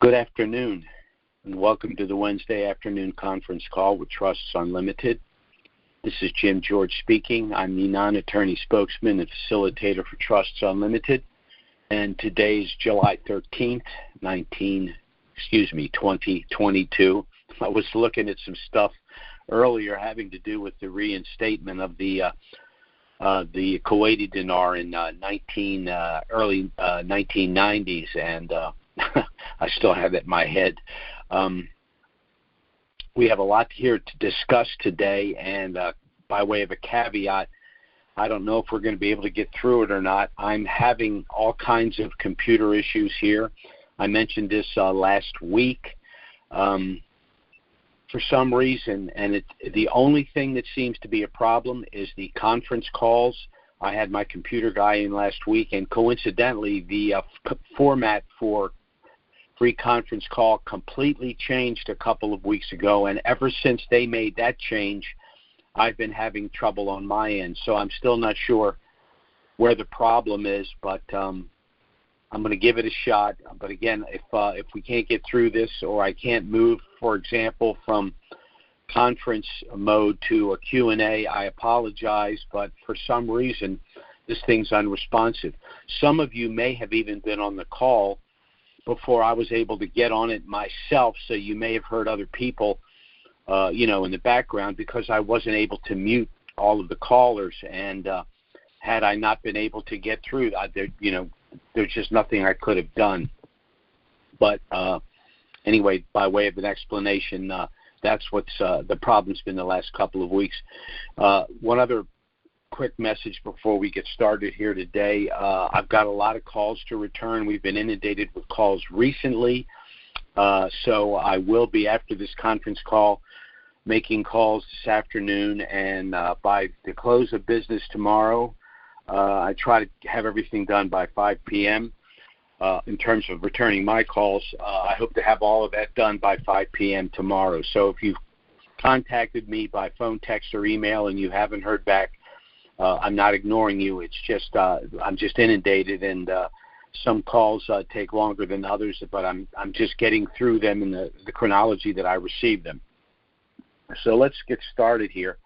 Good afternoon, and welcome to the Wednesday afternoon conference call with Trusts Unlimited. This is Jim George speaking. I'm the non-attorney spokesman and facilitator for Trusts Unlimited, and today is July 13th, 2022. I was looking at some stuff earlier having to do with the reinstatement of the Kuwaiti dinar in early 1990s, and I still have it in my head. We have a lot here to discuss today, and by way of a caveat, I don't know if we're going to be able to get through it or not. I'm having all kinds of computer issues here. I mentioned this last week. For some reason, and the only thing that seems to be a problem is the conference calls. I had my computer guy in last week, and coincidentally, the format for free conference call completely changed a couple of weeks ago, and ever since they made that change, I've been having trouble on my end. So I'm still not sure where the problem is, but I'm going to give it a shot. But again, if we can't get through this, or I can't move, for example, from conference mode to a Q&A, I apologize, but for some reason, this thing's unresponsive. Some of you may have even been on the call before I was able to get on it myself, so you may have heard other people, in the background, because I wasn't able to mute all of the callers, and had I not been able to get through, there's just nothing I could have done. But anyway, by way of an explanation, that's what's the problem's been the last couple of weeks. One other quick message before we get started here today. I've got a lot of calls to return. We've been inundated with calls recently, so I will be, after this conference call, making calls this afternoon, and by the close of business tomorrow, I try to have everything done by 5 p.m. In terms of returning my calls. I hope to have all of that done by 5 p.m. tomorrow. So if you've contacted me by phone, text, or email and you haven't heard back, I'm not ignoring you. It's just I'm just inundated, and some calls take longer than others, but I'm just getting through them in the chronology that I received them. So let's get started here.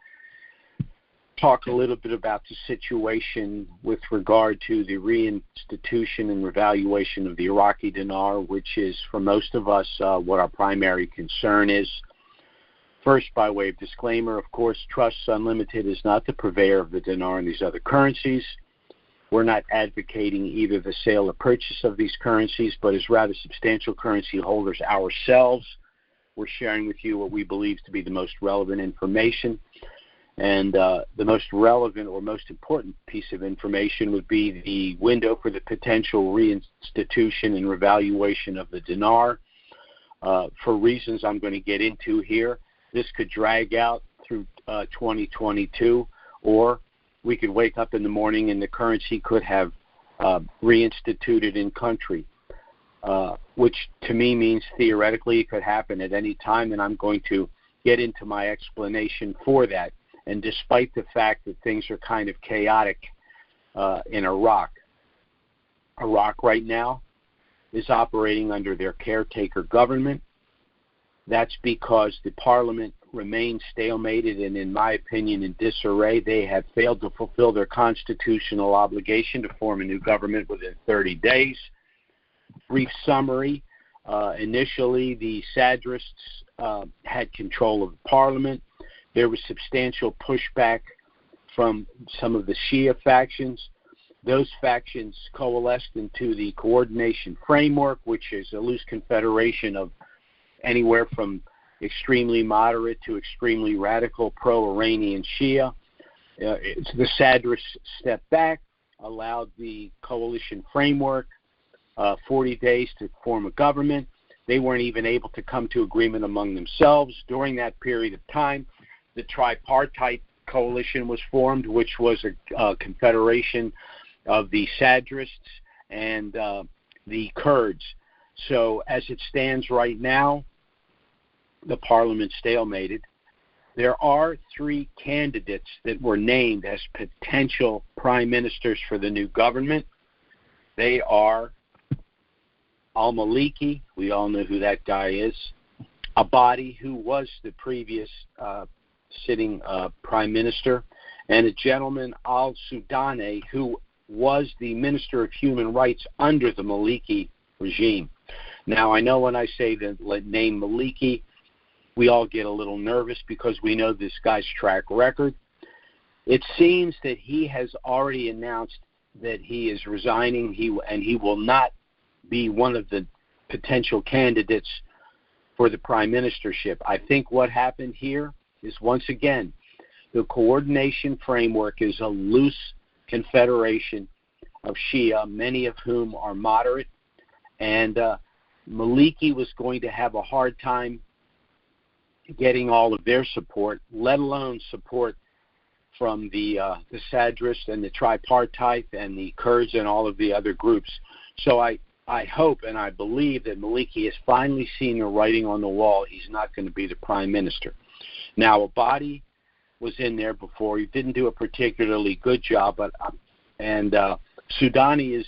Talk a little bit about the situation with regard to the reinstitution and revaluation of the Iraqi dinar, which is, for most of us, what our primary concern is. First, by way of disclaimer, of course, Trusts Unlimited is not the purveyor of the dinar and these other currencies. We're not advocating either the sale or purchase of these currencies, but as rather substantial currency holders ourselves, we're sharing with you what we believe to be the most relevant information. And the most relevant or most important piece of information would be the window for the potential reinstitution and revaluation of the dinar. For reasons I'm going to get into here, this could drag out through 2022, or we could wake up in the morning and the currency could have reinstituted in country, which to me means theoretically it could happen at any time, and I'm going to get into my explanation for that. And despite the fact that things are kind of chaotic in Iraq right now is operating under their caretaker government. That's because the parliament remains stalemated and, in my opinion, in disarray. They have failed to fulfill their constitutional obligation to form a new government within 30 days. Brief summary. Initially, the Sadrists had control of the parliament. There was substantial pushback from some of the Shia factions. Those factions coalesced into the Coordination Framework, which is a loose confederation of anywhere from extremely moderate to extremely radical pro-Iranian Shia. The Sadrists stepped back, allowed the Coalition Framework 40 days to form a government. They weren't even able to come to agreement among themselves. During that period of time, the tripartite coalition was formed, which was a confederation of the Sadrists and the Kurds. So as it stands right now, the parliament stalemated. There are 3 candidates that were named as potential prime ministers for the new government. They are al-Maliki, we all know who that guy is, Abadi, who was the previous sitting prime minister, and a gentleman, al-Sudani, who was the Minister of Human Rights under the Maliki regime. Now, I know when I say the name Maliki, we all get a little nervous because we know this guy's track record. It seems that he has already announced that he is resigning, and he will not be one of the potential candidates for the prime ministership. I think what happened here is, once again, the coordination framework is a loose confederation of Shia, many of whom are moderate, and Maliki was going to have a hard time getting all of their support, let alone support from the Sadrists and the tripartite and the Kurds and all of the other groups. So I hope and I believe that Maliki has finally seen the writing on the wall. He's not going to be the prime minister. Now, Abadi was in there before. He didn't do a particularly good job, and Sudani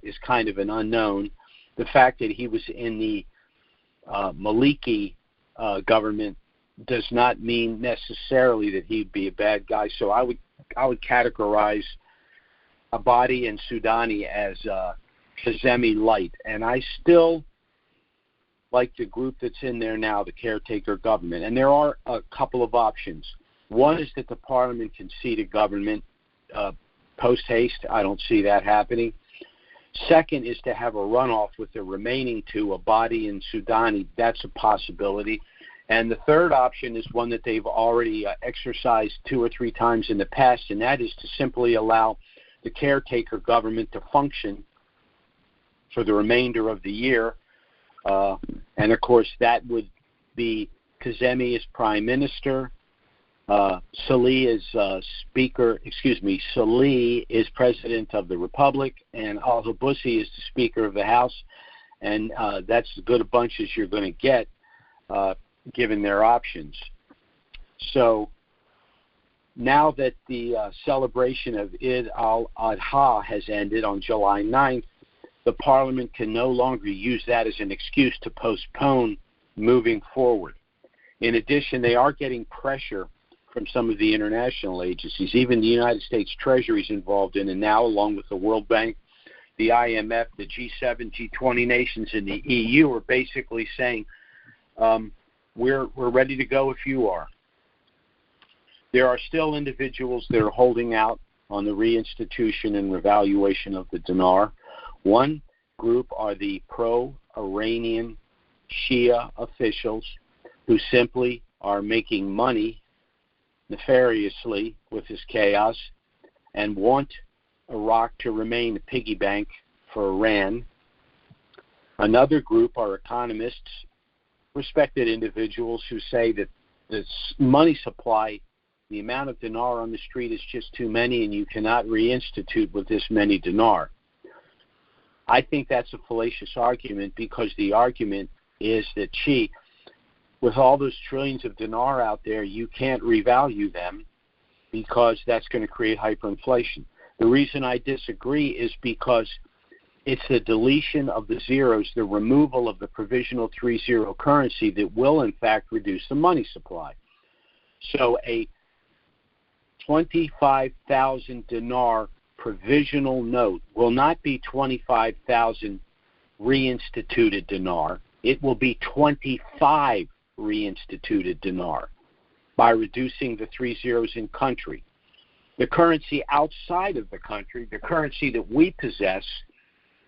is kind of an unknown. The fact that he was in the Maliki government does not mean necessarily that he'd be a bad guy. So I would categorize Abadi and Sudani as Kazemi light, and I still like the group that's in there now, the caretaker government. And there are a couple of options. One is that the parliament can seat a government post haste. I don't see that happening. Second is to have a runoff with the remaining two, Abadi and Sudani. That's a possibility. And the third option is one that they've already exercised 2 or 3 times in the past, and that is to simply allow the caretaker government to function for the remainder of the year. And, of course, that would be Kazemi as prime minister, Salih is Salih is president of the Republic, and al-Habussi is the Speaker of the House. And that's as good a bunch as you're going to get, given their options. So now that the celebration of Eid al-Adha has ended on July 9th, the Parliament can no longer use that as an excuse to postpone moving forward. In addition, they are getting pressure from some of the international agencies. Even the United States Treasury is involved in it now, along with the World Bank, the IMF, the G7, G20 nations, and the EU are basically saying, we're ready to go if you are. There are still individuals that are holding out on the reinstitution and revaluation of the dinar. One group are the pro-Iranian Shia officials who simply are making money nefariously with this chaos and want Iraq to remain a piggy bank for Iran. Another group are economists, respected individuals who say that the money supply, the amount of dinar on the street is just too many and you cannot reinstitute with this many dinar. I think that's a fallacious argument, because the argument is that, with all those trillions of dinar out there, you can't revalue them because that's going to create hyperinflation. The reason I disagree is because it's the deletion of the zeros, the removal of the provisional 3-0 currency that will, in fact, reduce the money supply. So a 25,000 dinar provisional note will not be 25,000 reinstituted dinar. It will be 25 reinstituted dinar by reducing the 3 zeros in country. The currency outside of the country, the currency that we possess,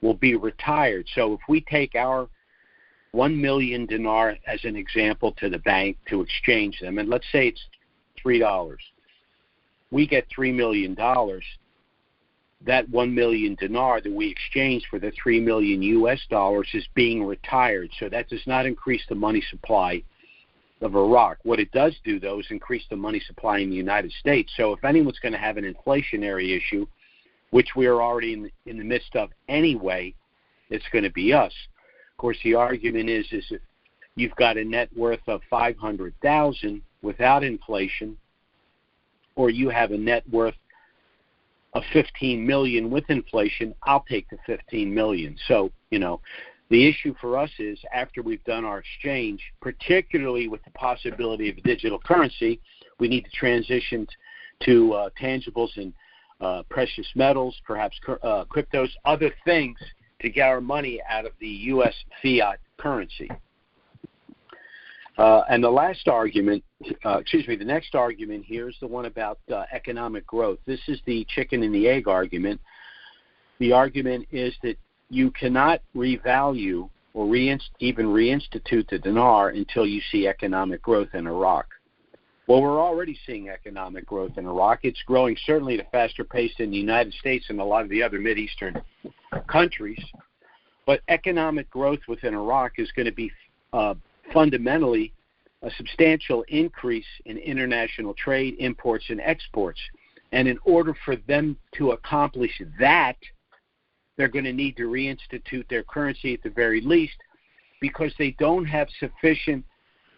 will be retired. So if we take our 1 million dinar as an example to the bank to exchange them, and let's say it's $3, we get $3 million. That 1 million dinar that we exchange for the $3 million US is being retired. So that does not increase the money supply of Iraq. What it does do, though, is increase the money supply in the United States. So if anyone's going to have an inflationary issue, which we are already in the midst of anyway, it's going to be us. Of course, the argument is if you've got a net worth of $500,000 without inflation, or you have a net worth of $15 million with inflation, I'll take the $15 million. So, The issue for us is, after we've done our exchange, particularly with the possibility of a digital currency, we need to transition to tangibles and precious metals, perhaps cryptos, other things to get our money out of the U.S. fiat currency. And the next argument here is the one about economic growth. This is the chicken and the egg argument. The argument is that you cannot revalue or even reinstitute the dinar until you see economic growth in Iraq. Well, we're already seeing economic growth in Iraq. It's growing certainly at a faster pace than the United States and a lot of the other Mideastern countries. But economic growth within Iraq is going to be fundamentally a substantial increase in international trade, imports, and exports. And in order for them to accomplish that, they're going to need to reinstitute their currency at the very least, because they don't have sufficient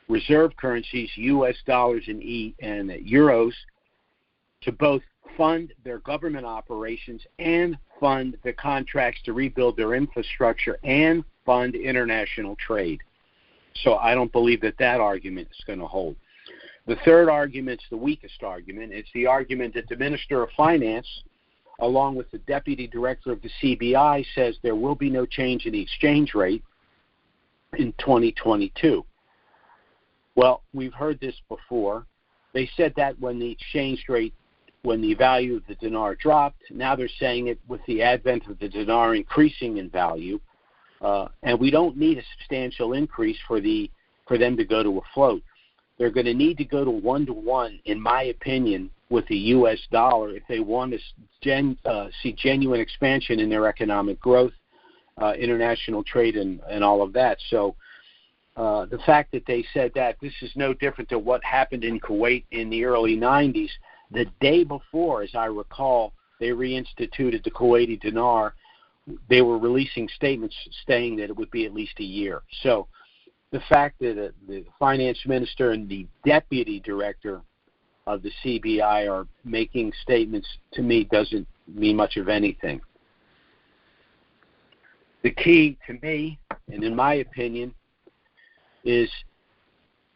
reserve currencies, U.S. dollars and euros, to both fund their government operations and fund the contracts to rebuild their infrastructure and fund international trade. So I don't believe that argument is going to hold. The third argument is the weakest argument. It's the argument that the Minister of Finance, along with the Deputy Director of the CBI, says there will be no change in the exchange rate in 2022. Well, we've heard this before. They said that when the exchange rate, when the value of the dinar dropped. Now they're saying it with the advent of the dinar increasing in value. And we don't need a substantial increase for them to go to a float. They're going to need to go to 1-to-1, in my opinion, with the U.S. dollar if they want to see genuine expansion in their economic growth, international trade, and all of that. So the fact that they said that, this is no different than what happened in Kuwait in the early 90s. The day before, as I recall, they reinstituted the Kuwaiti dinar. They were releasing statements saying that it would be at least a year. So the fact that the finance minister and the deputy director of the CBI are making statements, to me, doesn't mean much of anything. The key to me, and in my opinion, is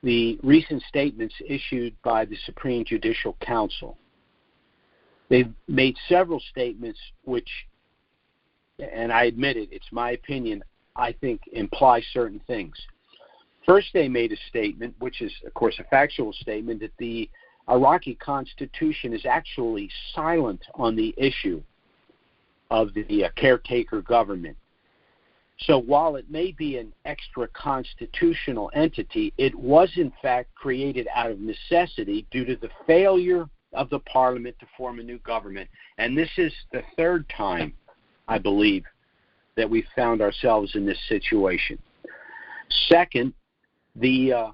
the recent statements issued by the Supreme Judicial Council. They've made several statements which, and I admit it, it's my opinion, I think imply certain things. First, they made a statement, which is, of course, a factual statement, that the Iraqi constitution is actually silent on the issue of the caretaker government. So while it may be an extra-constitutional entity, it was in fact created out of necessity due to the failure of the parliament to form a new government. And this is the third time, I believe, that we found ourselves in this situation. Second, the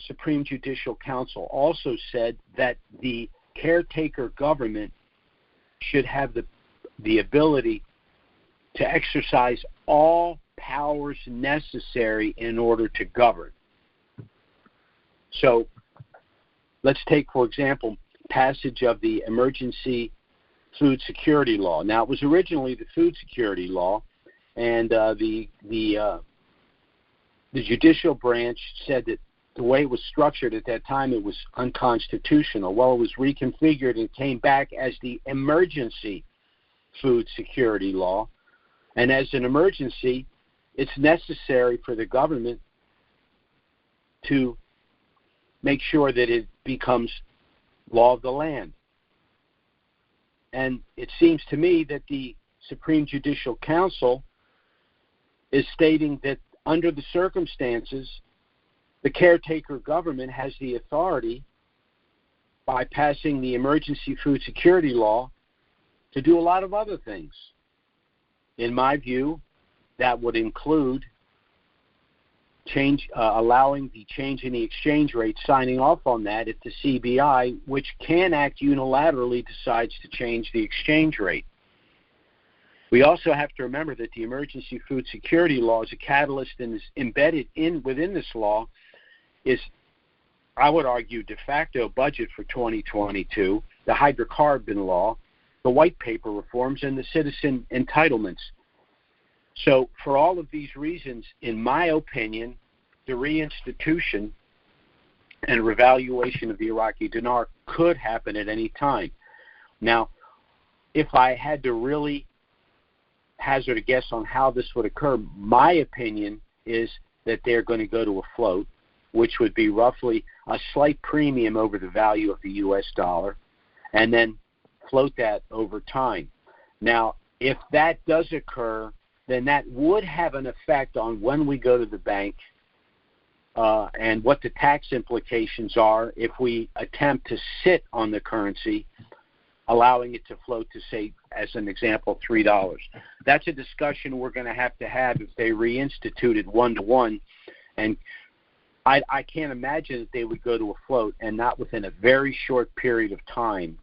Supreme Judicial Council also said that the caretaker government should have the ability to exercise all powers necessary in order to govern. So let's take, for example, passage of the Emergency Food Security Law. Now, it was originally the Food Security Law, and the judicial branch said that the way it was structured at that time, it was unconstitutional. Well, it was reconfigured and came back as the Emergency Food Security Law. And as an emergency, it's necessary for the government to make sure that it becomes law of the land. And it seems to me that the Supreme Judicial Council is stating that under the circumstances, the caretaker government has the authority, by passing the Emergency Food Security Law, to do a lot of other things. In my view, that would include allowing the change in the exchange rate, signing off on that if the CBI, which can act unilaterally, decides to change the exchange rate. We also have to remember that the Emergency Food Security Law is a catalyst and is embedded within this law is, I would argue, de facto budget for 2022, the hydrocarbon law, the white paper reforms, and the citizen entitlements. So for all of these reasons, in my opinion, the reinstitution and revaluation of the Iraqi dinar could happen at any time. Now, if I had to really hazard a guess on how this would occur, my opinion is that they're going to go to a float, which would be roughly a slight premium over the value of the U.S. dollar, and then float that over time. Now, if that does occur, then that would have an effect on when we go to the bank and what the tax implications are if we attempt to sit on the currency, allowing it to float to, say, as an example, $3. That's a discussion we're going to have if they reinstituted one-to-one, and I can't imagine that they would go to a float and not within a very short period of time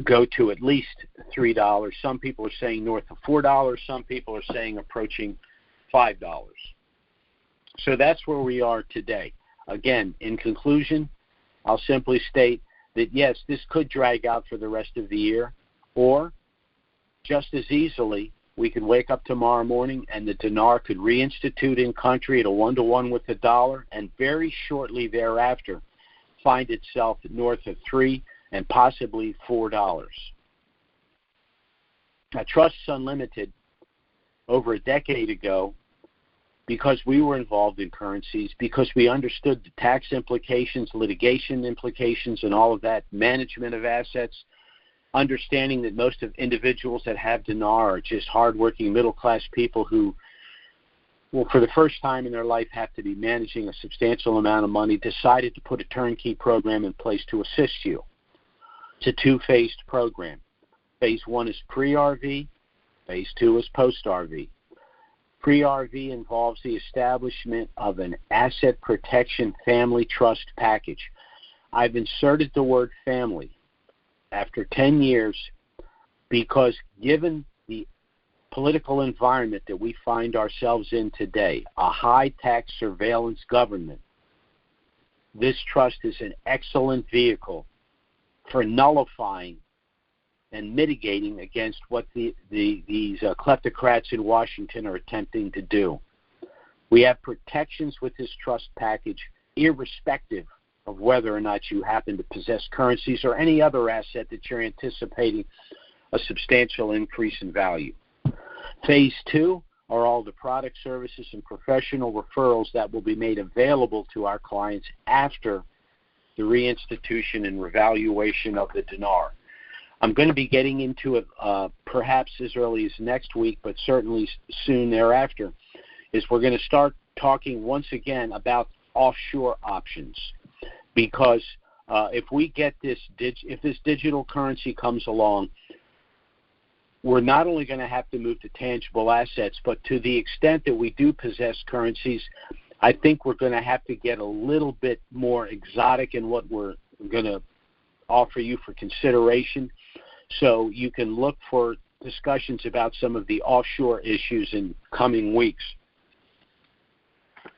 go to at least $3. Some people are saying north of $4. Some people are saying approaching $5. So that's where we are today. Again, in conclusion, I'll simply state that, yes, this could drag out for the rest of the year, or just as easily, we could wake up tomorrow morning and the dinar could reinstitute in country at a one-to-one with the dollar, and very shortly thereafter find itself north of $3 and possibly $4. Now, Trusts Unlimited, over a decade ago, because we were involved in currencies, because we understood the tax implications, litigation implications, and all of that, management of assets, understanding that most of individuals that have dinar are just hardworking middle-class people who will, for the first time in their life, have to be managing a substantial amount of money, decided to put a turnkey program in place to assist you. It's a two-phased program. Phase 1 is pre-RV. Phase 2 is post-RV. Pre-RV involves the establishment of an asset protection family trust package. I've inserted the word family after 10 years because given the political environment that we find ourselves in today, a high-tax surveillance government, this trust is an excellent vehicle for nullifying and mitigating against what these kleptocrats in Washington are attempting to do. We have protections with this trust package, irrespective of whether or not you happen to possess currencies or any other asset that you're anticipating a substantial increase in value. Phase 2 are all the product, services, and professional referrals that will be made available to our clients after the reinstitution and revaluation of the dinar. I'm going to be getting into it perhaps as early as next week, but certainly soon thereafter, is we're going to start talking once again about offshore options. Because if we get this, if this digital currency comes along, we're not only going to have to move to tangible assets, but to the extent that we do possess currencies, I think we're going to have to get a little bit more exotic in what we're going to offer you for consideration. So you can look for discussions about some of the offshore issues in coming weeks.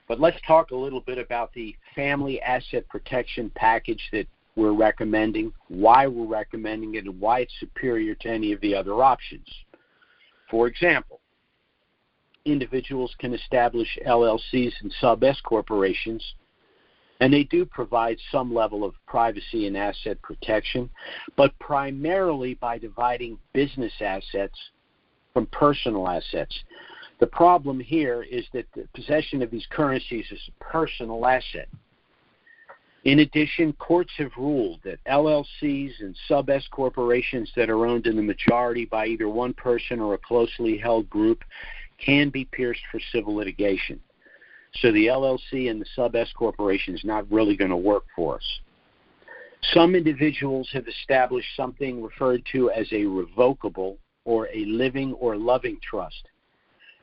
But let's talk a little bit about the family asset protection package that we're recommending, why we're recommending it, and why it's superior to any of the other options. For example, individuals can establish LLCs and sub-S corporations, and they do provide some level of privacy and asset protection, but primarily by dividing business assets from personal assets. The problem here is that the possession of these currencies is a personal asset. In addition, courts have ruled that LLCs and sub-S corporations that are owned in the majority by either one person or a closely held group can be pierced for civil litigation. So the LLC and the sub-S corporation is not really going to work for us. Some individuals have established something referred to as a revocable or a living or loving trust.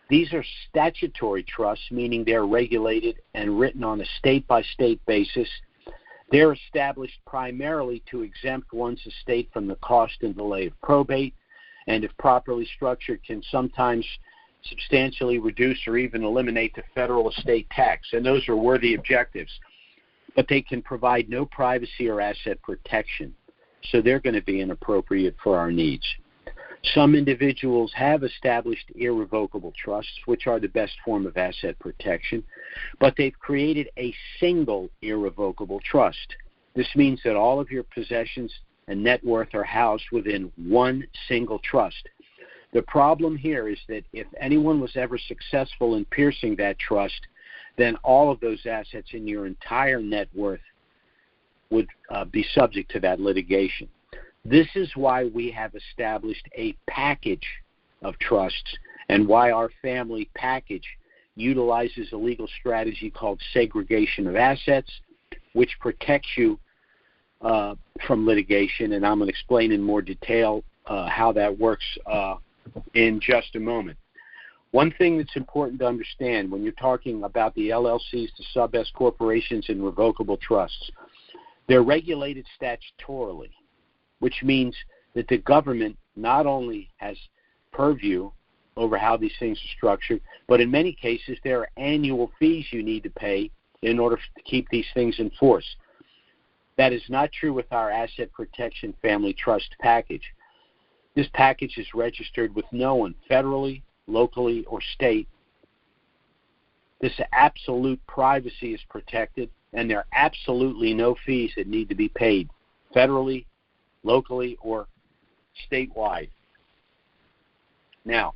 These are statutory trusts, meaning they're regulated and written on a state-by-state basis. They're established primarily to exempt one's estate from the cost and delay of probate, and if properly structured, can sometimes substantially reduce or even eliminate the federal estate tax, and those are worthy objectives. But they can provide no privacy or asset protection, so they're going to be inappropriate for our needs. Some individuals have established irrevocable trusts, which are the best form of asset protection, but they've created a single irrevocable trust. This means that all of your possessions and net worth are housed within one single trust. The problem here is that if anyone was ever successful in piercing that trust, then all of those assets in your entire net worth would be subject to that litigation. This is why we have established a package of trusts and why our family package utilizes a legal strategy called segregation of assets, which protects you from litigation, and I'm going to explain in more detail how that works in just a moment. One thing that's important to understand when you're talking about the LLCs, the sub-S corporations, and revocable trusts, they're regulated statutorily, which means that the government not only has purview over how these things are structured, but in many cases there are annual fees you need to pay in order to keep these things in force. That is not true with our asset protection family trust package. This package is registered with no one, federally, locally, or state. This absolute privacy is protected, and there are absolutely no fees that need to be paid federally, locally, or statewide. Now,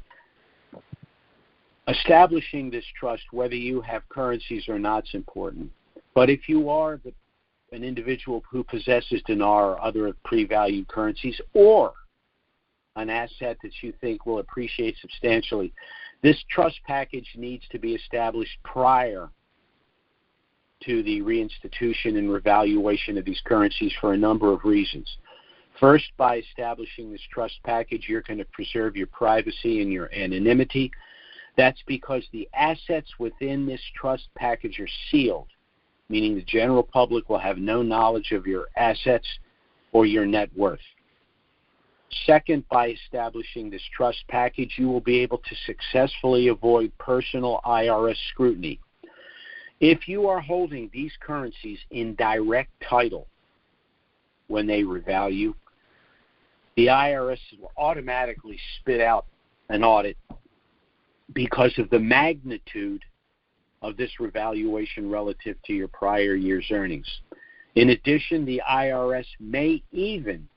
establishing this trust, whether you have currencies or not, is important. But if you are an individual who possesses dinar or other pre-valued currencies, or an asset that you think will appreciate substantially, this trust package needs to be established prior to the reinstitution and revaluation of these currencies for a number of reasons. First, by establishing this trust package, you're going to preserve your privacy and your anonymity. That's because the assets within this trust package are sealed, meaning the general public will have no knowledge of your assets or your net worth. Second, by establishing this trust package, you will be able to successfully avoid personal IRS scrutiny. If you are holding these currencies in direct title when they revalue, the IRS will automatically spit out an audit because of the magnitude of this revaluation relative to your prior year's earnings. In addition, the IRS may even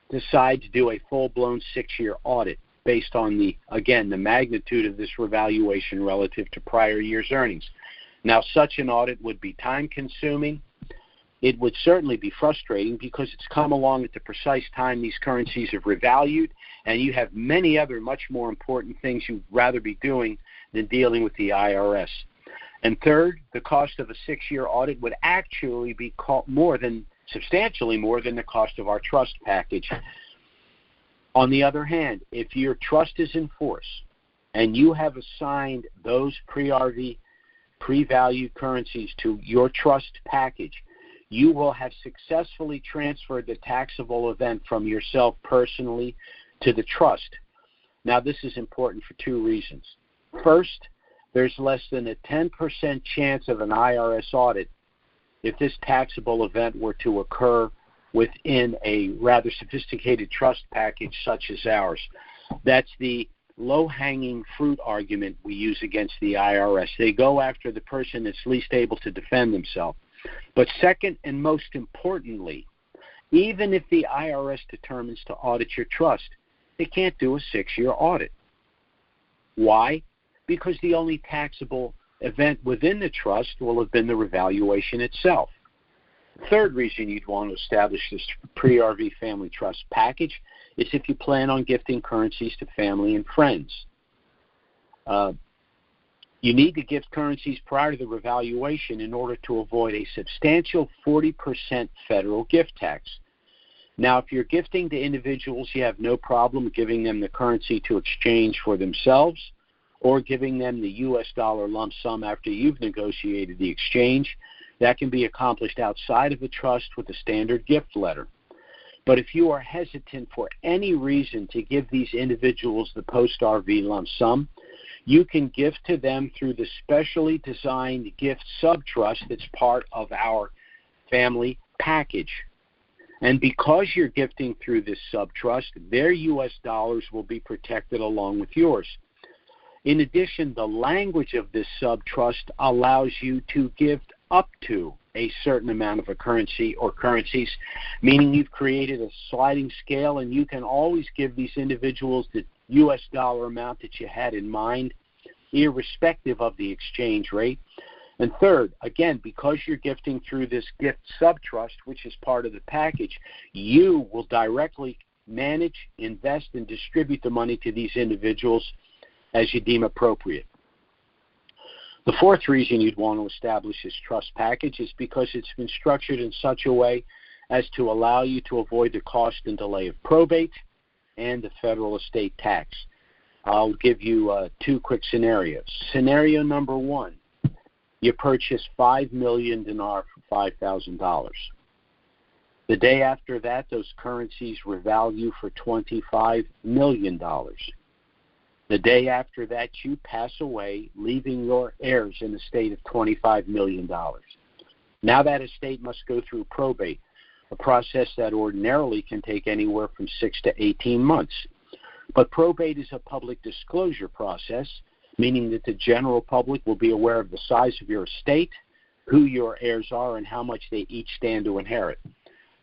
decide to do a full-blown 6-year audit based on the magnitude of this revaluation relative to prior year's earnings. Now, such an audit would be time-consuming. It would certainly be frustrating because it's come along at the precise time these currencies have revalued, and you have many other much more important things you'd rather be doing than dealing with the IRS. And third, the cost of a 6-year audit would actually be substantially more than the cost of our trust package. On the other hand, if your trust is in force and you have assigned those pre-valued currencies to your trust package, you will have successfully transferred the taxable event from yourself personally to the trust. Now, this is important for two reasons. First, there's less than a 10% chance of an IRS audit if this taxable event were to occur within a rather sophisticated trust package such as ours. That's the low-hanging fruit argument we use against the IRS. They go after the person that's least able to defend themselves. But second and most importantly, even if the IRS determines to audit your trust, they can't do a 6-year audit. Why? Because the only taxable event within the trust will have been the revaluation itself. The third reason you'd want to establish this pre-RV family trust package is if you plan on gifting currencies to family and friends. You need to gift currencies prior to the revaluation in order to avoid a substantial 40% federal gift tax. Now, if you're gifting to individuals, you have no problem giving them the currency to exchange for themselves or giving them the U.S. dollar lump sum after you've negotiated the exchange. That can be accomplished outside of the trust with a standard gift letter. But if you are hesitant for any reason to give these individuals the post-RV lump sum, you can gift to them through the specially designed gift subtrust that's part of our family package. And because you're gifting through this subtrust, their U.S. dollars will be protected along with yours. In addition, the language of this subtrust allows you to gift up to a certain amount of a currency or currencies, meaning you've created a sliding scale and you can always give these individuals the U.S. dollar amount that you had in mind, irrespective of the exchange rate. And third, again, because you're gifting through this gift subtrust, which is part of the package, you will directly manage, invest, and distribute the money to these individuals as you deem appropriate. The fourth reason you'd want to establish this trust package is because it's been structured in such a way as to allow you to avoid the cost and delay of probate and the federal estate tax. I'll give you two quick scenarios. Scenario number one, you purchase 5 million dinar for $5,000. The day after that, those currencies revalue for $25 million. The day after that, you pass away, leaving your heirs in a state of $25 million. Now that estate must go through probate, a process that ordinarily can take anywhere from 6 to 18 months. But probate is a public disclosure process, meaning that the general public will be aware of the size of your estate, who your heirs are, and how much they each stand to inherit.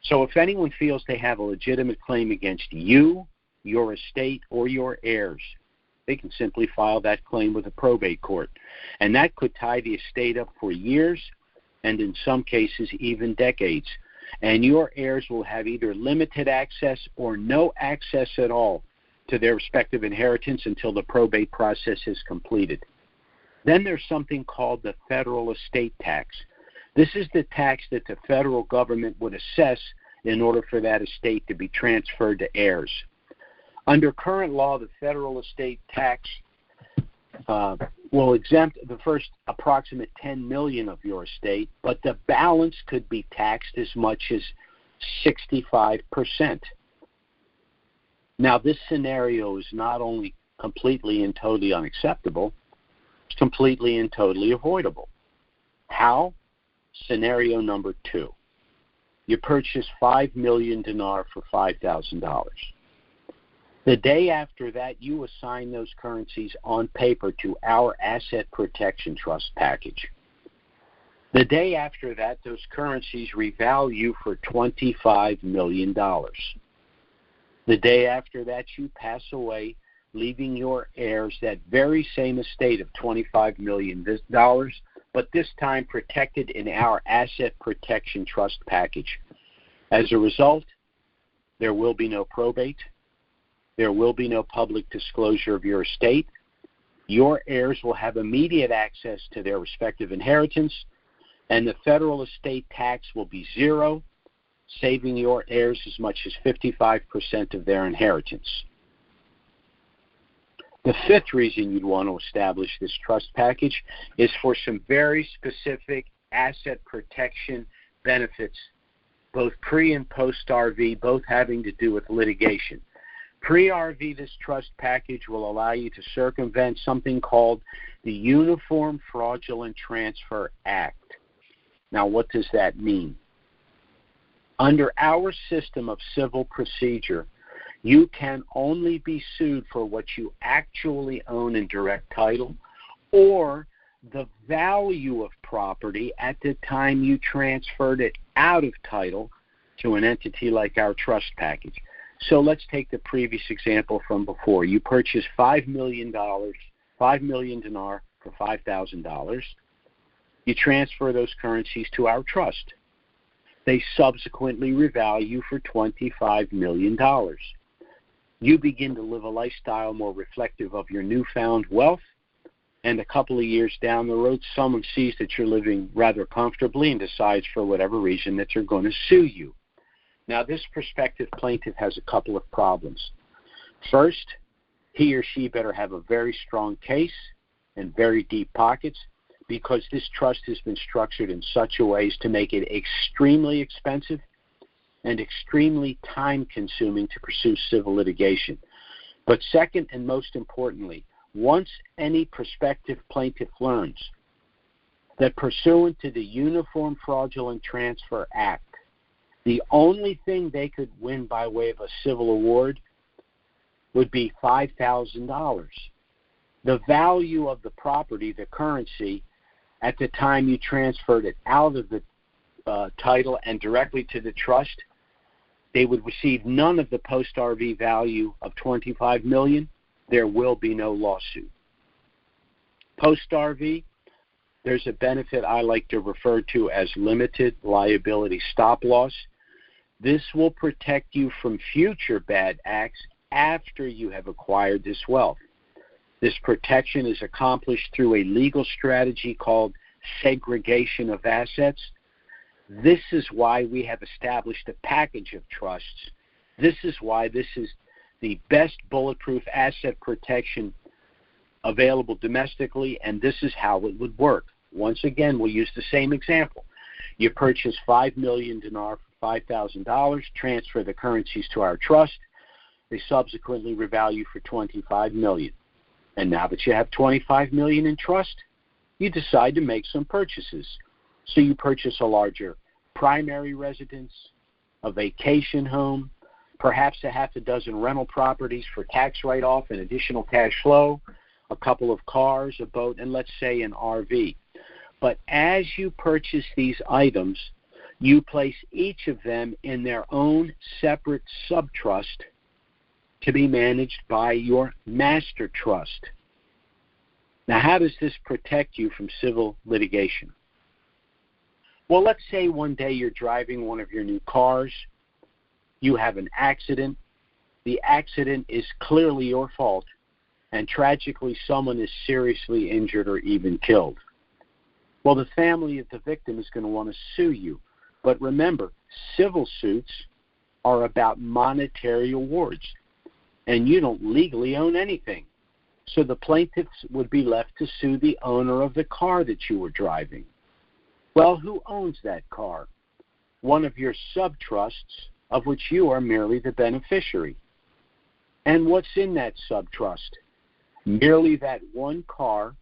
So if anyone feels they have a legitimate claim against you, your estate, or your heirs, they can simply file that claim with a probate court. And that could tie the estate up for years, and in some cases even decades. And your heirs will have either limited access or no access at all to their respective inheritance until the probate process is completed. Then there's something called the federal estate tax. This is the tax that the federal government would assess in order for that estate to be transferred to heirs. Under current law, the federal estate tax will exempt the first approximate $10 million of your estate, but the balance could be taxed as much as 65%. Now, this scenario is not only completely and totally unacceptable, it's completely and totally avoidable. How? Scenario number two. You purchase 5 million dinar for $5,000. The day after that, you assign those currencies on paper to our asset protection trust package. The day after that, those currencies revalue for $25 million. The day after that, you pass away, leaving your heirs that very same estate of $25 million, but this time protected in our asset protection trust package. As a result, there will be no probate. There will be no public disclosure of your estate. Your heirs will have immediate access to their respective inheritance, and the federal estate tax will be zero, saving your heirs as much as 55% of their inheritance. The fifth reason you'd want to establish this trust package is for some very specific asset protection benefits, both pre- and post-RV, both having to do with litigation. Pre-RV, this trust package will allow you to circumvent something called the Uniform Fraudulent Transfer Act. Now, what does that mean? Under our system of civil procedure, you can only be sued for what you actually own in direct title or the value of property at the time you transferred it out of title to an entity like our trust package. So let's take the previous example from before. You purchased $5 million dinar for $5,000. You transfer those currencies to our trust. They subsequently revalue for $25 million. You begin to live a lifestyle more reflective of your newfound wealth, and a couple of years down the road, someone sees that you're living rather comfortably and decides for whatever reason that they're going to sue you. Now, this prospective plaintiff has a couple of problems. First, he or she better have a very strong case and very deep pockets, because this trust has been structured in such a way as to make it extremely expensive and extremely time-consuming to pursue civil litigation. But second, and most importantly, once any prospective plaintiff learns that pursuant to the Uniform Fraudulent Transfer Act, The only thing they could win by way of a civil award would be $5,000. The value of the property, the currency, at the time you transferred it out of the title and directly to the trust, they would receive none of the post-RV value of $25 million. There will be no lawsuit. Post-RV, there's a benefit I like to refer to as limited liability stop loss. This will protect you from future bad acts after you have acquired this wealth. This protection is accomplished through a legal strategy called segregation of assets. This is why we have established a package of trusts. This is why this is the best bulletproof asset protection available domestically, and this is how it would work. Once again, we'll use the same example. You purchase 5 million dinar for $5,000, transfer the currencies to our trust. They subsequently revalue for $25 million. And now that you have $25 million in trust, you decide to make some purchases. So you purchase a larger primary residence, a vacation home, perhaps a half a dozen rental properties for tax write-off and additional cash flow, a couple of cars, a boat, and let's say an RV. But as you purchase these items, you place each of them in their own separate subtrust to be managed by your master trust. Now, how does this protect you from civil litigation? Well, let's say one day you're driving one of your new cars, you have an accident, the accident is clearly your fault, and tragically someone is seriously injured or even killed. Well, the family of the victim is going to want to sue you. But remember, civil suits are about monetary awards, and you don't legally own anything. So the plaintiffs would be left to sue the owner of the car that you were driving. Well, who owns that car? One of your subtrusts, of which you are merely the beneficiary. And what's in that subtrust? Merely that one car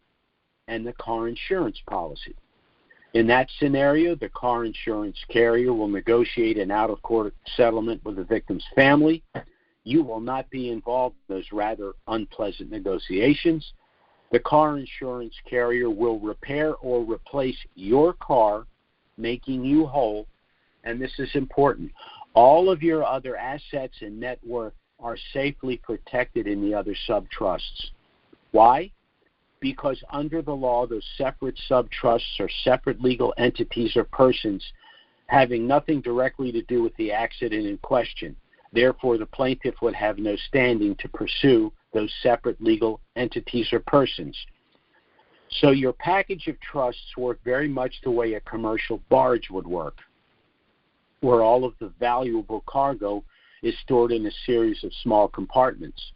and the car insurance policy. In that scenario, the car insurance carrier will negotiate an out-of-court settlement with the victim's family. You will not be involved in those rather unpleasant negotiations. The car insurance carrier will repair or replace your car, making you whole. And this is important. All of your other assets and net worth are safely protected in the other subtrusts. Why? Because under the law, those separate subtrusts are separate legal entities or persons having nothing directly to do with the accident in question. Therefore, the plaintiff would have no standing to pursue those separate legal entities or persons. So your package of trusts work very much the way a commercial barge would work, where all of the valuable cargo is stored in a series of small compartments.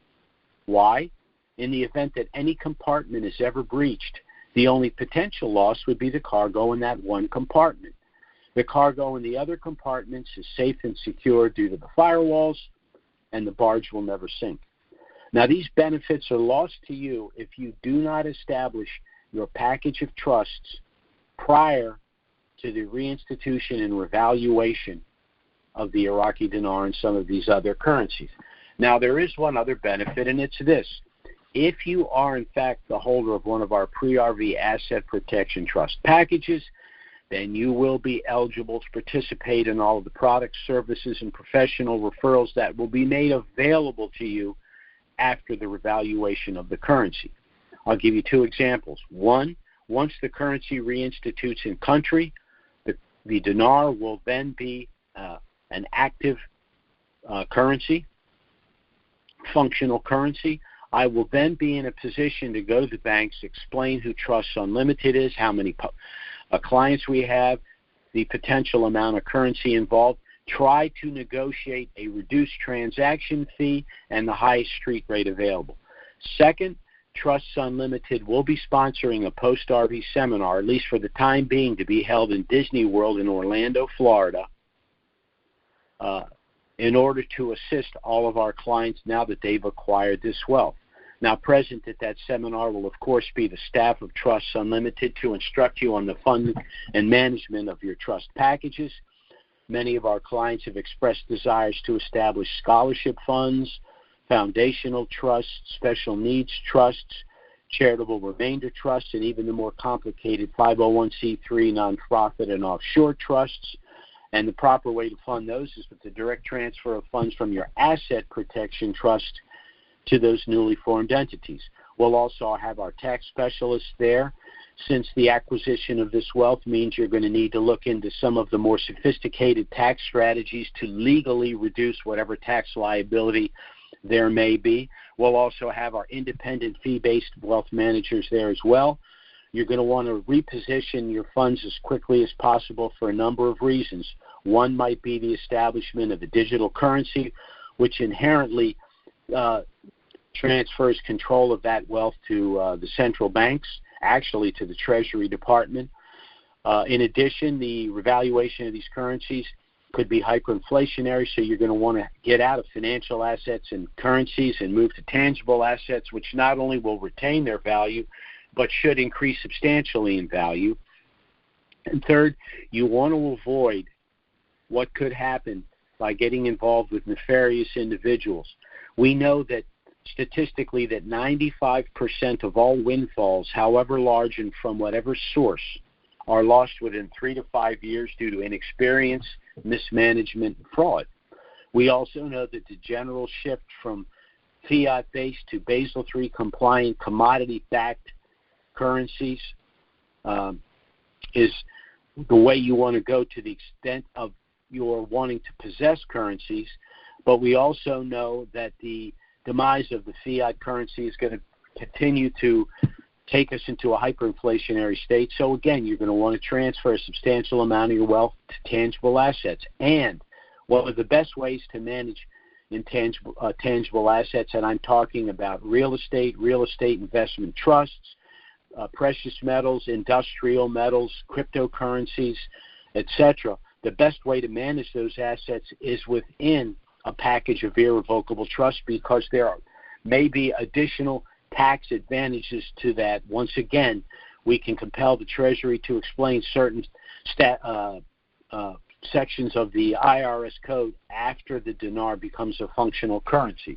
Why? In the event that any compartment is ever breached, the only potential loss would be the cargo in that one compartment. The cargo in the other compartments is safe and secure due to the firewalls, and the barge will never sink. Now, these benefits are lost to you if you do not establish your package of trusts prior to the reinstitution and revaluation of the Iraqi dinar and some of these other currencies. Now, there is one other benefit, and it's this. If you are, in fact, the holder of one of our pre-RV asset protection trust packages, then you will be eligible to participate in all of the products, services, and professional referrals that will be made available to you after the revaluation of the currency. I'll give you two examples. One, once the currency reinstitutes in country, the dinar will then be an active currency, functional currency. I will then be in a position to go to the banks, explain who Trust Unlimited is, how many clients we have, the potential amount of currency involved, try to negotiate a reduced transaction fee and the highest street rate available. Second, Trust Unlimited will be sponsoring a post-RV seminar, at least for the time being, to be held in Disney World in Orlando, Florida, in order to assist all of our clients now that they've acquired this wealth. Now, present at that seminar will, of course, be the staff of Trust Unlimited to instruct you on the funding and management of your trust packages. Many of our clients have expressed desires to establish scholarship funds, foundational trusts, special needs trusts, charitable remainder trusts, and even the more complicated 501c3 nonprofit and offshore trusts. And the proper way to fund those is with the direct transfer of funds from your asset protection trust to those newly formed entities. We'll also have our tax specialists there, since the acquisition of this wealth means you're going to need to look into some of the more sophisticated tax strategies to legally reduce whatever tax liability there may be. We'll also have our independent fee-based wealth managers there as well. You're going to want to reposition your funds as quickly as possible for a number of reasons. One might be the establishment of a digital currency, which inherently transfers control of that wealth to the central banks, actually to the Treasury Department. In addition, the revaluation of these currencies could be hyperinflationary, so you're going to want to get out of financial assets and currencies and move to tangible assets, which not only will retain their value, but should increase substantially in value. And third, you want to avoid what could happen by getting involved with nefarious individuals. We know that statistically that 95% of all windfalls, however large and from whatever source, are lost within 3 to 5 years due to inexperience, mismanagement, and fraud. We also know that the general shift from fiat-based to Basel III compliant commodity-backed currencies is the way you want to go to the extent of your wanting to possess currencies. But we also know that the demise of the fiat currency is going to continue to take us into a hyperinflationary state. So again, you're going to want to transfer a substantial amount of your wealth to tangible assets. And one of the best ways to manage tangible assets, and I'm talking about real estate investment trusts, precious metals, industrial metals, cryptocurrencies, etc. The best way to manage those assets is within a package of irrevocable trust, because there may be additional tax advantages to that. Once again, we can compel the Treasury to explain certain sections of the IRS code after the dinar becomes a functional currency.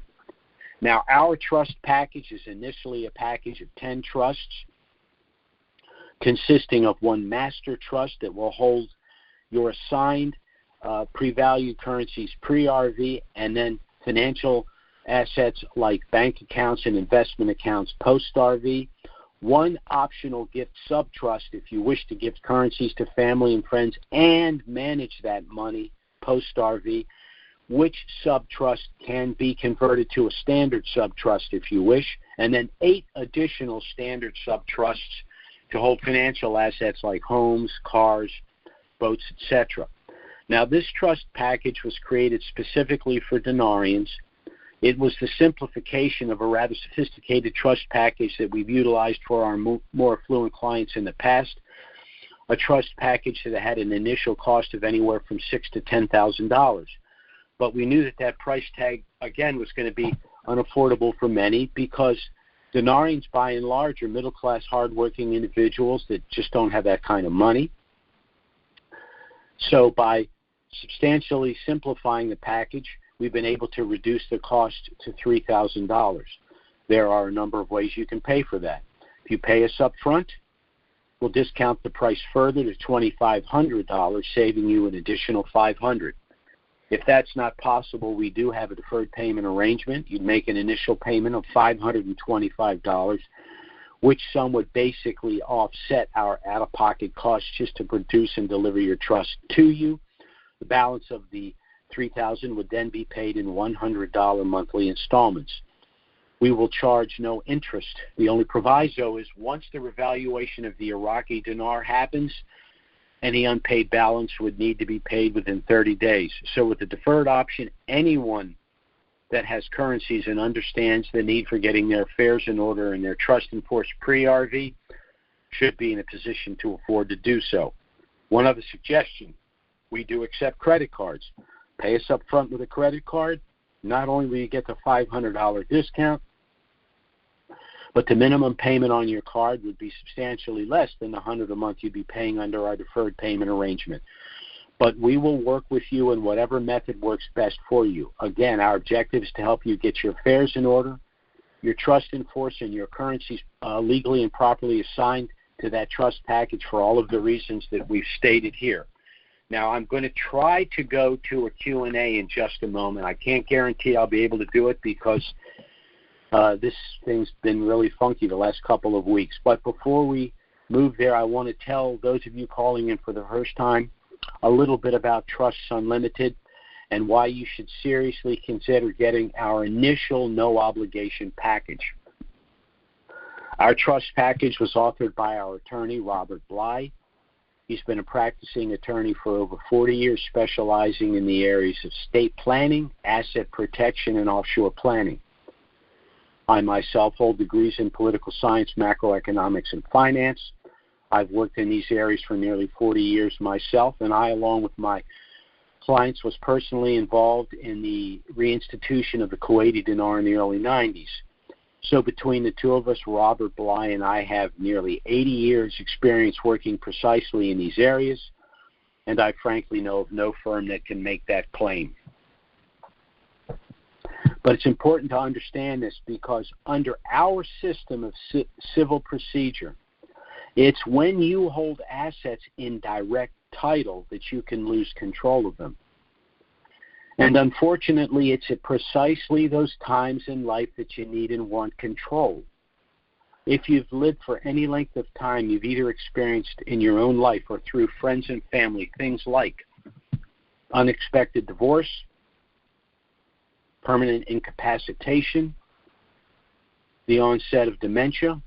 Now, our trust package is initially a package of 10 trusts consisting of one master trust that will hold your assigned pre-valued currencies pre-RV, and then financial assets like bank accounts and investment accounts post-RV. One optional gift sub-trust if you wish to give currencies to family and friends and manage that money post-RV, which sub-trust can be converted to a standard sub-trust if you wish, and then 8 additional standard sub-trusts to hold financial assets like homes, cars, boats, etc. Now, this trust package was created specifically for dinarians. It was the simplification of a rather sophisticated trust package that we've utilized for our more affluent clients in the past, a trust package that had an initial cost of anywhere from $6,000 to $10,000. But we knew that price tag, again, was going to be unaffordable for many, because dinarians, by and large, are middle-class, hardworking individuals that just don't have that kind of money. So by substantially simplifying the package, we've been able to reduce the cost to $3,000. There are a number of ways you can pay for that. If you pay us up front, we'll discount the price further to $2,500, saving you an additional $500. If that's not possible, we do have a deferred payment arrangement. You'd make an initial payment of $525, which sum would basically offset our out-of-pocket costs just to produce and deliver your trust to you. The balance of the $3,000 would then be paid in $100 monthly installments. We will charge no interest. The only proviso is once the revaluation of the Iraqi dinar happens, any unpaid balance would need to be paid within 30 days. So with the deferred option, anyone that has currencies and understands the need for getting their affairs in order and their trust enforced pre-RV should be in a position to afford to do so. One other suggestion: we do accept credit cards. Pay us up front with a credit card. Not only will you get the $500 discount, but the minimum payment on your card would be substantially less than the $100 a month you'd be paying under our deferred payment arrangement. but we will work with you in whatever method works best for you. Again, our objective is to help you get your affairs in order, your trust enforced, and your currencies legally and properly assigned to that trust package for all of the reasons that we've stated here. Now, I'm going to try to go to a Q&A in just a moment. I can't guarantee I'll be able to do it because this thing's been really funky the last couple of weeks. But before we move there, I want to tell those of you calling in for the first time a little bit about Trusts Unlimited and why you should seriously consider getting our initial no-obligation package. Our trust package was authored by our attorney, Robert Bly. He's been a practicing attorney for over 40 years, specializing in the areas of state planning, asset protection, and offshore planning. I myself hold degrees in political science, macroeconomics, and finance. I've worked in these areas for nearly 40 years myself, and I, along with my clients, was personally involved in the reinstitution of the Kuwaiti dinar in the early 90s. So between the two of us, Robert Bly and I have nearly 80 years' experience working precisely in these areas, and I frankly know of no firm that can make that claim. But it's important to understand this because under our system of civil procedure, it's when you hold assets in direct title that you can lose control of them. And unfortunately, it's at precisely those times in life that you need and want control. If you've lived for any length of time, you've either experienced in your own life or through friends and family things like unexpected divorce, permanent incapacitation, the onset of dementia,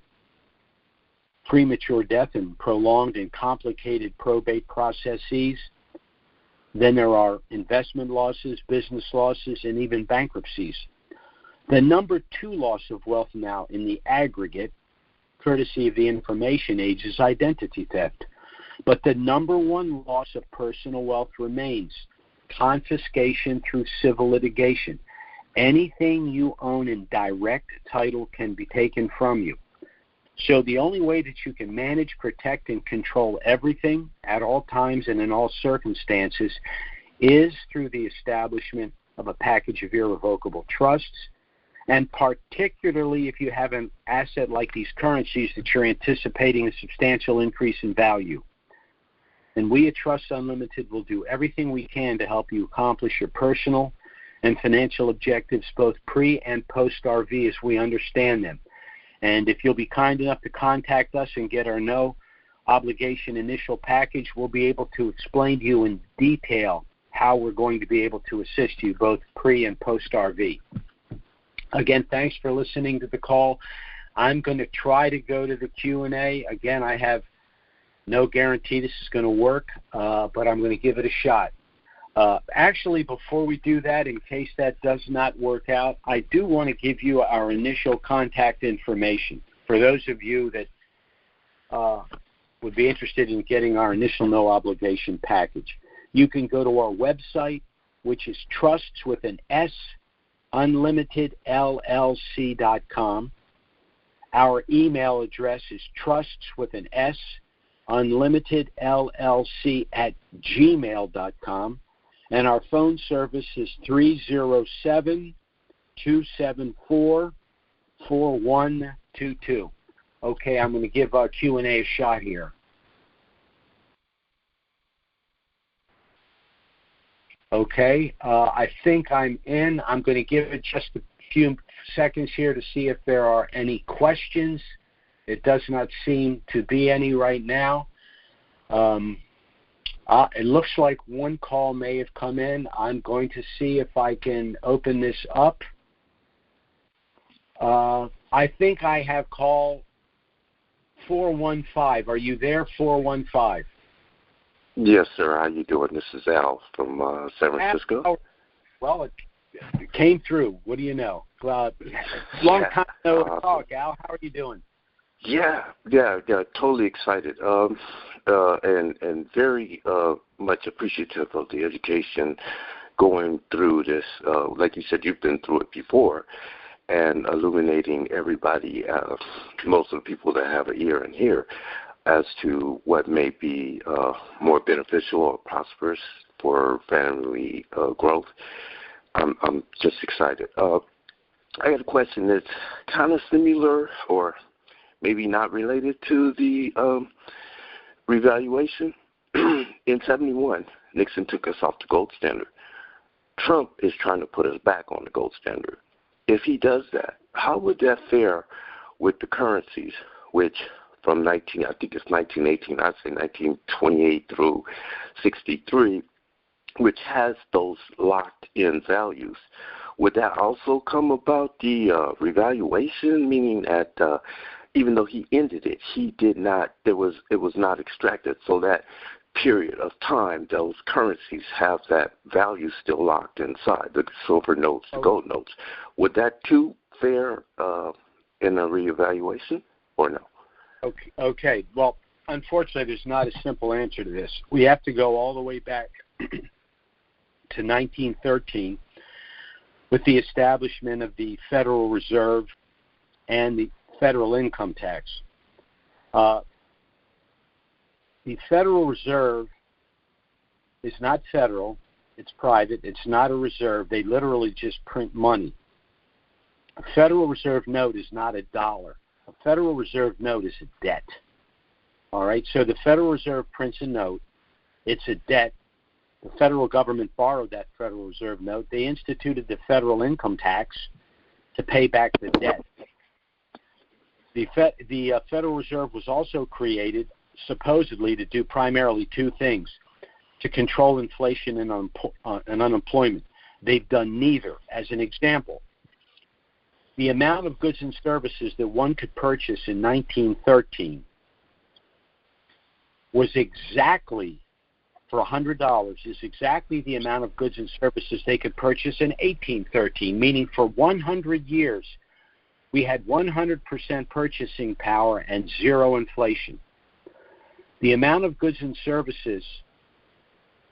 premature death, and prolonged and complicated probate processes. Then there are investment losses, business losses, and even bankruptcies. The number 2 loss of wealth now in the aggregate, courtesy of the information age, is identity theft. But the number 1 loss of personal wealth remains confiscation through civil litigation. Anything you own in direct title can be taken from you. So the only way that you can manage, protect, and control everything at all times and in all circumstances is through the establishment of a package of irrevocable trusts, and particularly if you have an asset like these currencies that you're anticipating a substantial increase in value. And we at Trusts Unlimited will do everything we can to help you accomplish your personal and financial objectives both pre- and post-RV as we understand them. And if you'll be kind enough to contact us and get our no-obligation initial package, we'll be able to explain to you in detail how we're going to be able to assist you both pre- and post-RV. Again, thanks for listening to the call. I'm going to try to go to the Q&A. Again, I have no guarantee this is going to work, but I'm going to give it a shot. Actually, before we do that, in case that does not work out, I do want to give you our initial contact information. For those of you that would be interested in getting our initial no-obligation package, you can go to our website, which is trusts with an S, unlimitedllc.com. Our email address is trusts with an S, unlimitedllc@gmail.com. And our phone service is 307-274-4122. Okay, I'm going to give our Q&A a shot here. Okay, I think I'm in. I'm going to give it just a few seconds here to see if there are any questions. It does not seem to be any right now. It looks like one call may have come in. I'm going to see if I can open this up. I think I have call 415. Are you there, 415? Yes, sir. How you doing? This is Al from San Francisco. Well, it came through. What do you know? Long time no talk, Al. How are you doing? Yeah, totally excited. And very much appreciative of the education going through this. Like you said, you've been through it before, and illuminating everybody, most of the people that have an ear and hear. as to what may be more beneficial or prosperous for family growth. I'm just excited. I got a question that's kind of similar or maybe not related to the revaluation. In 71, Nixon took us off the gold standard. Trump is trying to put us back on the gold standard. If he does that, how would that fare with the currencies, which from 1918, I'd say 1928 through 63, which has those locked-in values? Would that also come about the revaluation, meaning that even though he ended it, he did not, it was not extracted, so that period of time, those currencies have that value still locked inside, the silver notes, the gold notes. Would that too fare in a reevaluation or no? Okay. Well, unfortunately, there's not a simple answer to this. We have to go all the way back to 1913 with the establishment of the Federal Reserve and the federal income tax. The Federal Reserve is not federal. It's private. It's not a reserve. They literally just print money. A Federal Reserve note is not a dollar. A Federal Reserve note is a debt. All right? So the Federal Reserve prints a note. It's a debt. The federal government borrowed that Federal Reserve note. They instituted the federal income tax to pay back the debt. The Federal Reserve was also created supposedly to do primarily two things: to control inflation and unemployment. They've done neither. As an example, the amount of goods and services that one could purchase in 1913 was exactly, for $100, is exactly the amount of goods and services they could purchase in 1813, meaning for 100 years we had 100% purchasing power and zero inflation. The amount of goods and services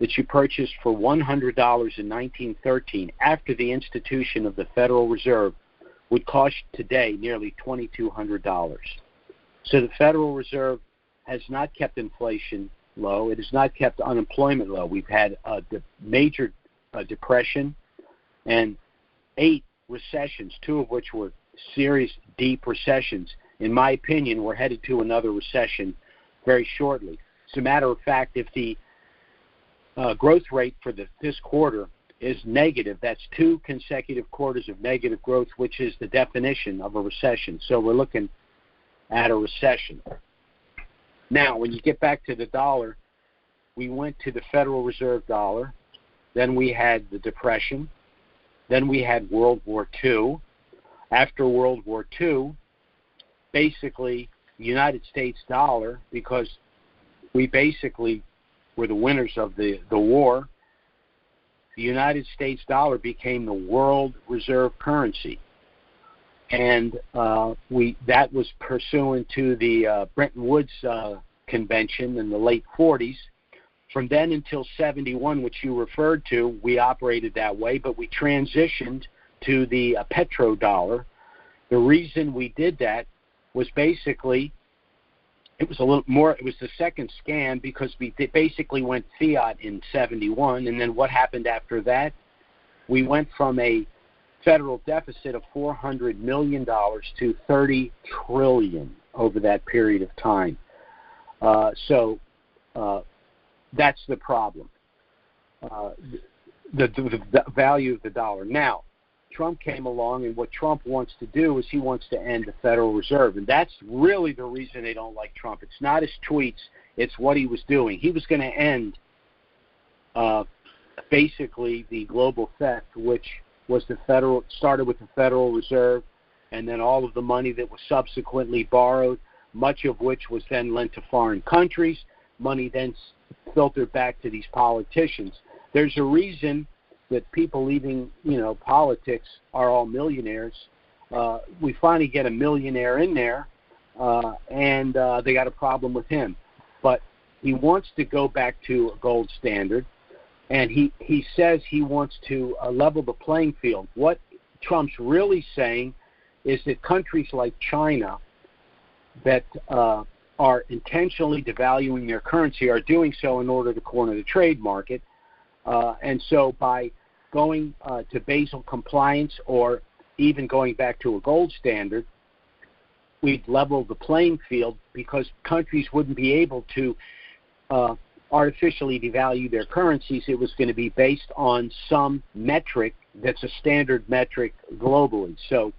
that you purchased for $100 in 1913 after the institution of the Federal Reserve would cost today nearly $2,200. So the Federal Reserve has not kept inflation low. It has not kept unemployment low. We've had a major depression and 8 recessions, 2 of which were serious, deep recessions. In my opinion, we're headed to another recession very shortly. As a matter of fact, if the growth rate for this quarter is negative, that's 2 consecutive quarters of negative growth, which is the definition of a recession. So we're looking at a recession. Now, when you get back to the dollar, we went to the Federal Reserve dollar, then we had the Depression, then we had World War II. After World War II, basically, the United States dollar, because we basically were the winners of the war, the United States dollar became the world reserve currency. And that was pursuant to the Bretton Woods Convention in the late 40s. From then until 71, which you referred to, we operated that way, but we transitioned to the petrodollar. The reason we did that was basically, it was a little more, it was the second scam because we basically went fiat in 71, and then what happened after that? We went from a federal deficit of $400 million to $30 trillion over that period of time. So that's the problem, the value of the dollar. Now, Trump came along, and what Trump wants to do is he wants to end the Federal Reserve, and that's really the reason they don't like Trump. It's not his tweets, it's what he was doing. He was going to end basically the global theft, which was started with the Federal Reserve, and then all of the money that was subsequently borrowed, much of which was then lent to foreign countries, money then filtered back to these politicians. There's a reason that people leaving, politics are all millionaires. We finally get a millionaire in there, and they got a problem with him. But he wants to go back to a gold standard, and he says he wants to level the playing field. What Trump's really saying is that countries like China that are intentionally devaluing their currency are doing so in order to corner the trade market. And so by going to Basel compliance or even going back to a gold standard, we'd level the playing field because countries wouldn't be able to artificially devalue their currencies. It was going to be based on some metric that's a standard metric globally. So,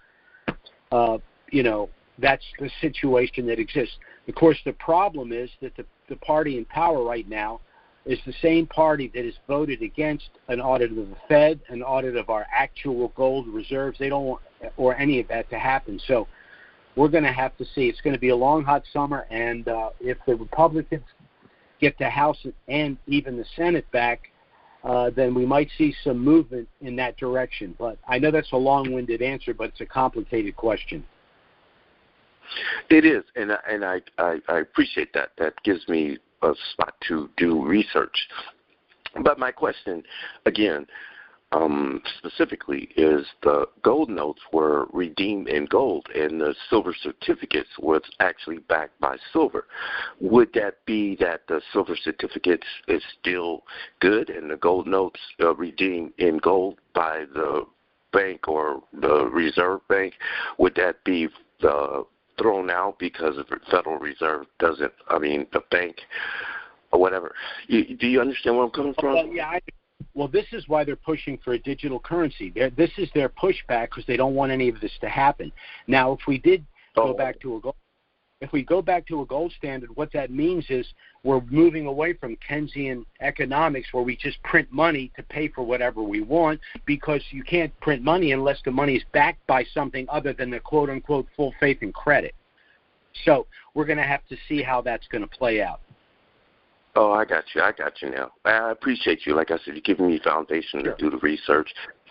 that's the situation that exists. Of course, the problem is that the party in power right now is the same party that has voted against an audit of the Fed, an audit of our actual gold reserves. They don't want or any of that to happen. So we're going to have to see. It's going to be a long, hot summer, and if the Republicans get the House and even the Senate back, then we might see some movement in that direction. But I know that's a long-winded answer, but it's a complicated question. It is, and I appreciate that. That gives me a spot to do research. But my question, again, specifically, is the gold notes were redeemed in gold, and the silver certificates was actually backed by silver. Would that be that the silver certificates is still good, and the gold notes redeemed in gold by the bank or the Reserve Bank? Would that be thrown out because the Federal Reserve doesn't, the bank or whatever? Do you understand where I'm coming from? Well, yeah, well, this is why they're pushing for a digital currency. This is their pushback because they don't want any of this to happen. Now, if we did go back to a gold standard, what that means is we're moving away from Keynesian economics where we just print money to pay for whatever we want, because you can't print money unless the money is backed by something other than the quote-unquote full faith and credit. So we're going to have to see how that's going to play out. Oh, I got you now. I appreciate you. Like I said, you're giving me foundation to do the research.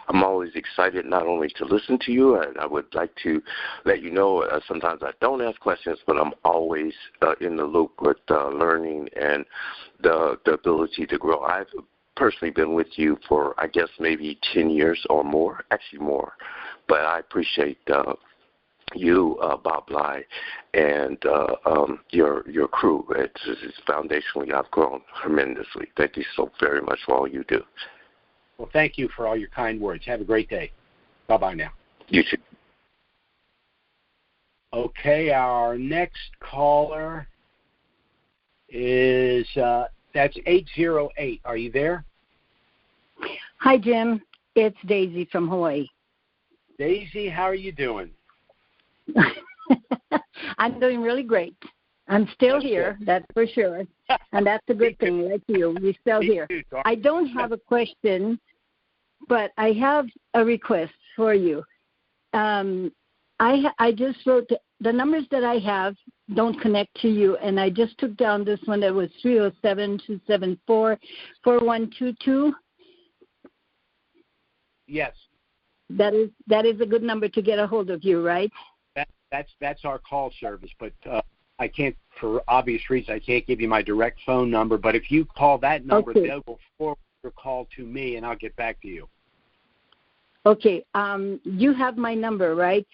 I'm always excited not only to listen to you, and I would like to let you know sometimes I don't ask questions, but I'm always in the loop with learning and the ability to grow. I've personally been with you for, I guess, maybe 10 years or more, actually more. But I appreciate you, Bob Bly, and your crew. It's foundationally, I've grown tremendously. Thank you so very much for all you do. Well, thank you for all your kind words. Have a great day. Bye-bye now. You too. Okay, our next caller is, that's 808. Are you there? Hi, Jim. It's Daisy from Hawaii. Daisy, how are you doing? I'm doing really great. I'm still here, that's for sure. And that's a good thing, like you. We're still here. I don't have a question, but I have a request for you. I just wrote the numbers that I have don't connect to you, and I just took down this one that was 307-274-4122. Yes. That is a good number to get a hold of you, right? That's our call service, but I can't, for obvious reasons, I can't give you my direct phone number. But if you call that number, okay, they'll forward your call to me, and I'll get back to you. Okay. You have my number, right?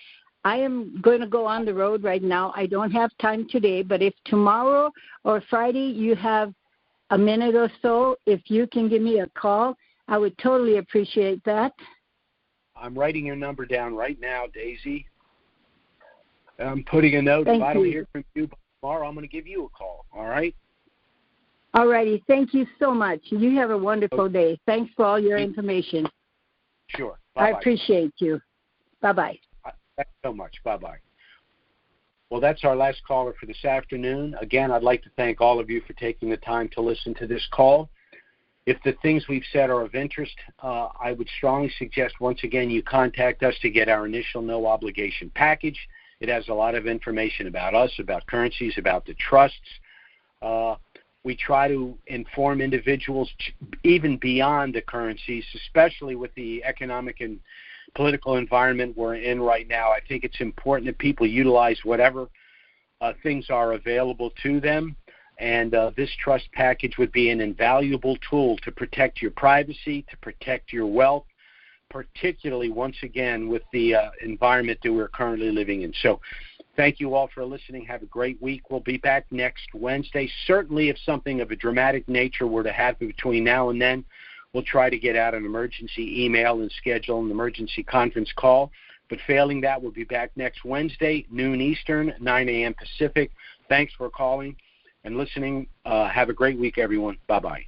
I am going to go on the road right now. I don't have time today, but if tomorrow or Friday you have a minute or so, if you can give me a call, I would totally appreciate that. I'm writing your number down right now, Daisy. I'm putting a note. Thank if I don't you. hear from you tomorrow, I'm going to give you a call. All right? All righty. Thank you so much. You have a wonderful day. Thanks for all your information. Sure. Bye-bye. I appreciate you. Bye-bye. Thanks so much. Bye-bye. Well, that's our last caller for this afternoon. Again, I'd like to thank all of you for taking the time to listen to this call. If the things we've said are of interest, I would strongly suggest, once again, you contact us to get our initial no-obligation package. It has a lot of information about us, about currencies, about the trusts. We try to inform individuals even beyond the currencies, especially with the economic and political environment we're in right now. I think it's important that people utilize whatever things are available to them. And this trust package would be an invaluable tool to protect your privacy, to protect your wealth, particularly, once again, with the environment that we're currently living in. So Thank you all for listening. Have a great week. We'll be back next Wednesday. Certainly, if something of a dramatic nature were to happen between now and then, we'll try to get out an emergency email and schedule an emergency conference call. But failing that, we'll be back next Wednesday, noon Eastern, 9 a.m. Pacific. Thanks for calling and listening. Have a great week, everyone. Bye-bye.